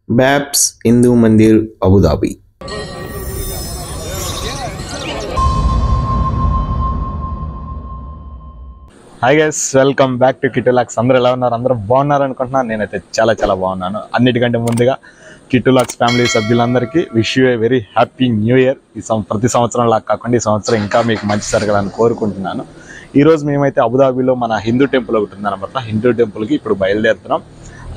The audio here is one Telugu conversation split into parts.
BAPS Hindu Mandir, Abu Dhabi. Hi guys, welcome back to కిట్టులాక్స్. అందరూ ఎలా ఉన్నారు? అందరూ బాగున్నారు అనుకుంటున్నాను. నేనైతే చాలా బాగున్నాను. అన్నిటికంటే ముందుగా కిట్టులాక్స్ ఫ్యామిలీ సభ్యులందరికీ wish you a very happy new year. ప్రతి సంవత్సరం లాగా కాకుండా ఈ సంవత్సరం ఇంకా మీకు మంచి జరగాలని కోరుకుంటున్నాను. ఈరోజు మేమైతే అబుదాబిలో మన హిందూ టెంపుల్ ఒకటి ఉందన్నమాట. హిందూ టెంపుల్కి ఇప్పుడు బయలుదేరుతున్నాం.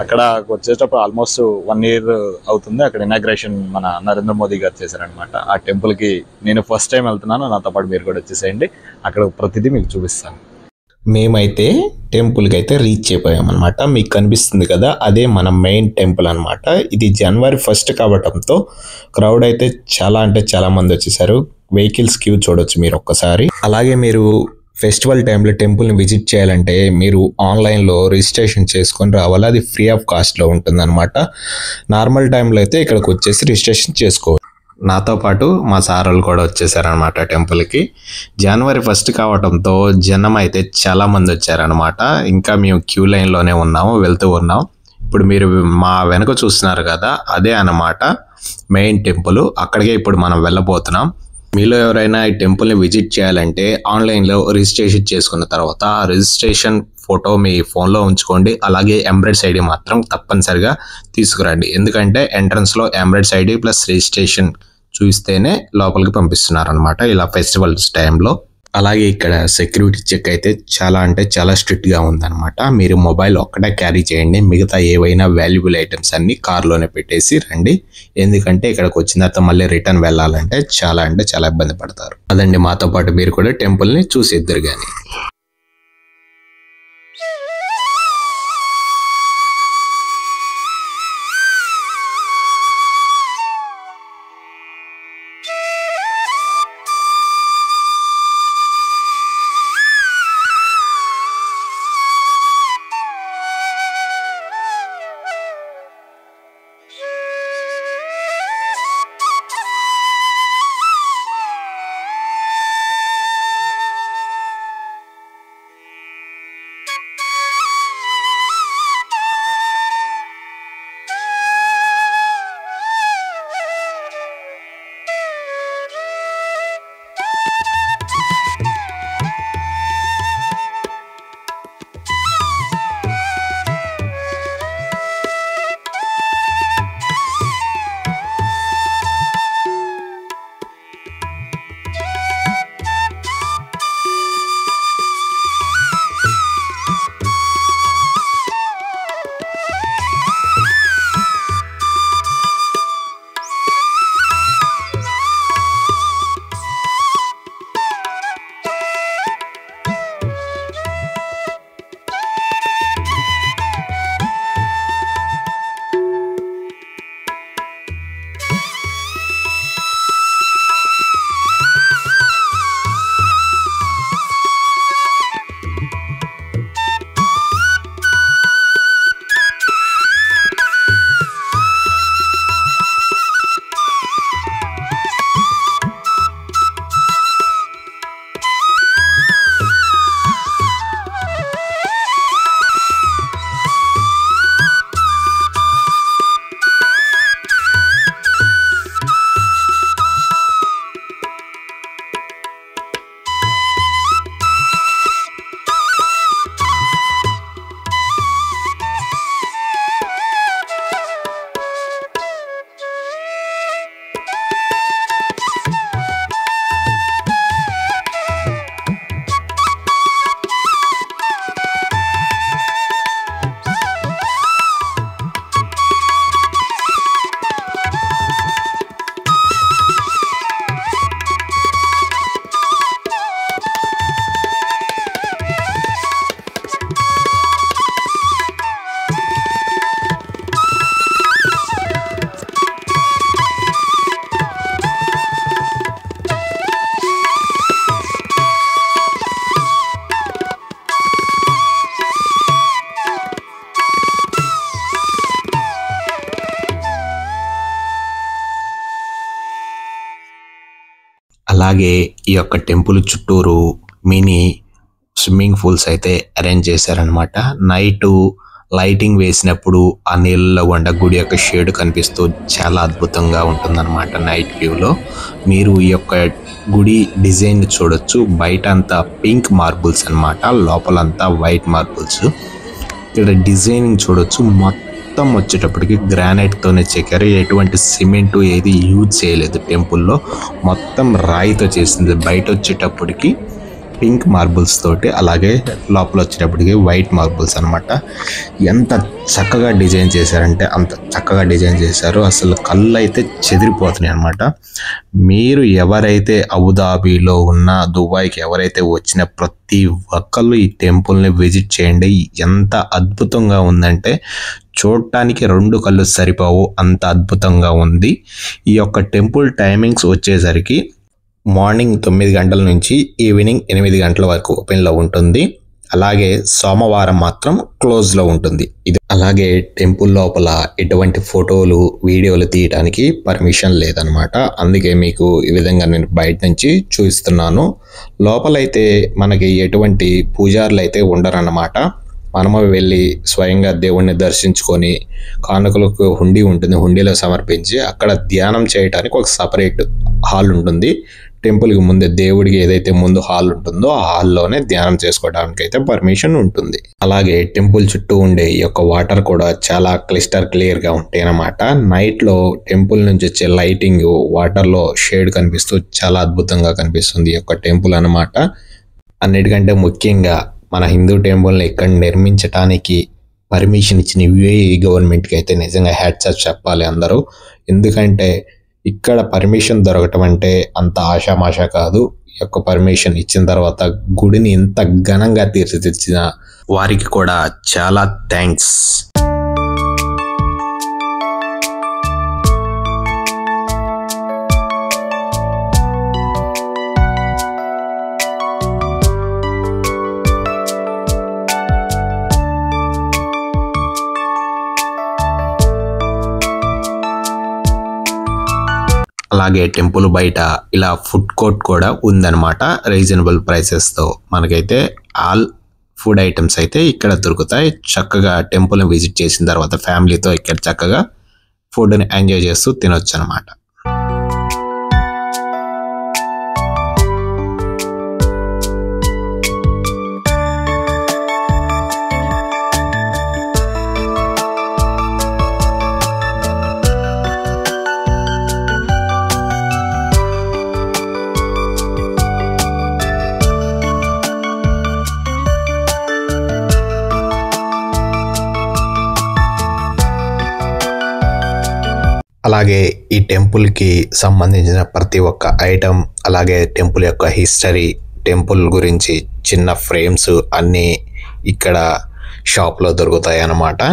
అక్కడ వచ్చేటప్పుడు ఆల్మోస్ట్ 1 year అవుతుంది. అక్కడ ఇనాగ్రేషన్ మన నరేంద్ర మోదీ గారు చేశారనమాట. ఆ టెంపుల్కి నేను ఫస్ట్ టైం వెళ్తున్నాను. నాతో పాటు మీరు కూడా వచ్చేసేయండి. అక్కడ ప్రతిదీ మీకు చూపిస్తాను. మేమైతే టెంపుల్కి అయితే రీచ్ అయిపోయామన్నమాట. మీకు కనిపిస్తుంది కదా, అదే మన మెయిన్ టెంపుల్ అనమాట. ఇది January 1 కావడంతో క్రౌడ్ అయితే చాలా మంది వచ్చేసారు. వెహికల్స్ క్యూ చూడొచ్చు మీరు ఒక్కసారి. అలాగే మీరు ఫెస్టివల్ టైంలో టెంపుల్ని విజిట్ చేయాలంటే మీరు ఆన్లైన్లో రిజిస్ట్రేషన్ చేసుకొని రావాలి. అది ఫ్రీ ఆఫ్ కాస్ట్లో ఉంటుంది అనమాట. నార్మల్ టైంలో అయితే ఇక్కడికి వచ్చేసి రిజిస్ట్రేషన్ చేసుకోవాలి. నాతో పాటు మా సార్లు కూడా వచ్చేసారనమాట టెంపుల్కి. January 1 కావడంతో జనం అయితే చాలా మంది వచ్చారనమాట. ఇంకా మేము క్యూ లైన్లోనే వెళ్తూ ఉన్నాం. ఇప్పుడు మీరు మా వెనక చూస్తున్నారు కదా, అదే అన్నమాట మెయిన్ టెంపుల్. అక్కడికే ఇప్పుడు మనం వెళ్ళబోతున్నాం. మీలో ఎవరైనా ఈ టెంపుల్ని విజిట్ చేయాలంటే ఆన్లైన్లో రిజిస్ట్రేషన్ చేసుకున్న తర్వాత ఆ రిజిస్ట్రేషన్ ఫోటో మీ ఫోన్లో ఉంచుకోండి. అలాగే ఎంబ్రాయిడ్స్ ఐడి మాత్రం తప్పనిసరిగా తీసుకురండి. ఎందుకంటే ఎంట్రన్స్లో ఎంబ్రాయిడ్స్ ఐడి ప్లస్ రిజిస్ట్రేషన్ చూస్తేనే లోపలికి పంపిస్తున్నారు అనమాట ఇలా ఫెస్టివల్స్ టైంలో. అలాగే ఇక్కడ సెక్యూరిటీ చెక్ అయితే చాలా స్ట్రిక్ట్గా ఉందన్నమాట. మీరు మొబైల్ ఒక్కటే క్యారీ చేయండి. మిగతా ఏవైనా వాల్యుబుల్ ఐటమ్స్ అన్ని కార్లోనే పెట్టేసి రండి. ఎందుకంటే ఇక్కడికి వచ్చిన తర్వాత మళ్ళీ రిటర్న్ వెళ్ళాలంటే చాలా ఇబ్బంది పడతారు. అదండి, మాతో పాటు మీరు కూడా టెంపుల్ని చూసిద్దరు కానీ. అలాగే ఈ యొక్క టెంపుల్ చుట్టూరు మినీ స్విమ్మింగ్ పూల్స్ అయితే అరేంజ్ చేశారనమాట. నైట్ లైటింగ్ వేసినప్పుడు ఆ నీళ్ళలో గుండా గుడి యొక్క షేడ్ కనిపిస్తూ చాలా అద్భుతంగా ఉంటుందన్నమాట. నైట్ వ్యూలో మీరు ఈ యొక్క గుడి డిజైన్ చూడొచ్చు. బయట అంతా పింక్ మార్బుల్స్ అన్నమాట, లోపలంతా వైట్ మార్బుల్స్. ఇక్కడ డిజైనింగ్ చూడొచ్చు. మొత్తం వచ్చేటప్పటికి గ్రానైట్తోనే చెక్కారు. ఎటువంటి సిమెంట్ ఏది యూజ్ చేయలేదు టెంపుల్లో, మొత్తం రాయితో చేసింది. బయట వచ్చేటప్పటికి పింక్ మార్బుల్స్ తోటి, అలాగే లోపల వచ్చేటప్పటికి వైట్ మార్బుల్స్ అనమాట. ఎంత చక్కగా డిజైన్ చేశారంటే అంత చక్కగా డిజైన్ చేశారు. అసలు కళ్ళు అయితే చెదిరిపోతున్నాయి అనమాట. మీరు ఎవరైతే అబుదాబిలో ఉన్న, దుబాయ్కి ఎవరైతే వచ్చిన ప్రతి ఒక్కళ్ళు ఈ టెంపుల్ని విజిట్ చేయండి. ఎంత అద్భుతంగా ఉందంటే చూడటానికి 2 కళ్ళు సరిపోవు, అంత అద్భుతంగా ఉంది. ఈ యొక్క టెంపుల్ టైమింగ్స్ వచ్చేసరికి మార్నింగ్ 9 గంటల నుంచి ఈవినింగ్ 8 గంటల వరకు ఓపెన్లో ఉంటుంది. అలాగే సోమవారం మాత్రం క్లోజ్లో ఉంటుంది. ఇది అలాగే టెంపుల్ లోపల ఎటువంటి ఫోటోలు వీడియోలు తీయడానికి పర్మిషన్ లేదనమాట. అందుకే మీకు ఈ విధంగా నేను బయట నుంచి చూపిస్తున్నాను. లోపలైతే మనకి ఎటువంటి పూజారులు అయితే ఉండరన్నమాట. మనము వెళ్ళి స్వయంగా దేవుణ్ణి దర్శించుకొని కానుకలకు హుండీ ఉంటుంది, హుండీలో సమర్పించి అక్కడ ధ్యానం చేయడానికి ఒక సపరేట్ హాల్ ఉంటుంది. టెంపుల్కి ముందే దేవుడికి ఏదైతే ముందు హాల్ ఉంటుందో ఆ హాల్లోనే ధ్యానం చేసుకోవడానికి అయితే పర్మిషన్ ఉంటుంది. అలాగే టెంపుల్ చుట్టూ ఉండే ఈ యొక్క వాటర్ కూడా చాలా క్లియర్గా ఉంటాయి అన్నమాట. నైట్లో టెంపుల్ నుంచి వచ్చే లైటింగ్ వాటర్లో షేడ్ కనిపిస్తూ చాలా అద్భుతంగా కనిపిస్తుంది ఈ యొక్క టెంపుల్ అన్నమాట. అన్నిటికంటే ముఖ్యంగా మన హిందూ టెంపుల్ని ఇక్కడ నిర్మించడానికి పర్మిషన్ ఇచ్చిన యుఏఈ గవర్నమెంట్కి అయితే నిజంగా హ్యాట్స్ ఆఫ్ చెప్పాలి అందరూ. ఎందుకంటే ఇక్కడ పర్మిషన్ దొరకటం అంటే అంత ఆషామాషా కాదు. ఈ యొక్క పర్మిషన్ ఇచ్చిన తర్వాత గుడిని ఎంత ఘనంగా తీర్చిదిద్దిన వారికి కూడా చాలా థ్యాంక్స్. అలాగే టెంపుల్ బయట ఇలా ఫుడ్ కోర్ట్ కూడా ఉందన్నమాట. రీజనబుల్ ప్రైసెస్తో మనకైతే ఆల్ ఫుడ్ ఐటమ్స్ అయితే ఇక్కడ దొరుకుతాయి. చక్కగా టెంపుల్ని విజిట్ చేసిన తర్వాత ఫ్యామిలీతో ఇక్కడ చక్కగా ఫుడ్ని ఎంజాయ్ చేస్తూ తినొచ్చు అనమాట. అలాగే ఈ టెంపుల్కి సంబంధించిన ప్రతి ఒక్క ఐటమ్, అలాగే టెంపుల్ యొక్క హిస్టరీ, టెంపుల్ గురించి చిన్న ఫ్రేమ్స్ అన్నీ ఇక్కడ షాప్లో దొరుకుతాయి అన్నమాట.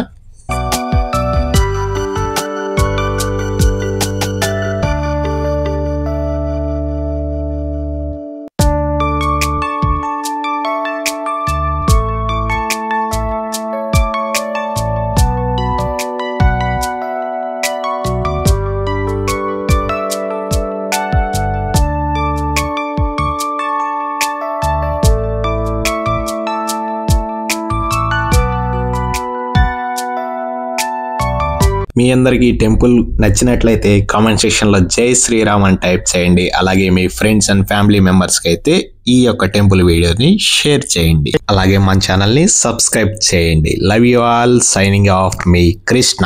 మీ అందరికీ ఈ టెంపుల్ నచ్చినట్లయితే కామెంట్ సెక్షన్లో జై శ్రీరామ్ అని టైప్ చేయండి. అలాగే మీ ఫ్రెండ్స్ అండ్ ఫ్యామిలీ మెంబర్స్కి అయితే ఈ యొక్క టెంపుల్ వీడియోని షేర్ చేయండి. అలాగే మన ఛానల్ని సబ్స్క్రైబ్ చేయండి. Love you all. Signing off me Krishna.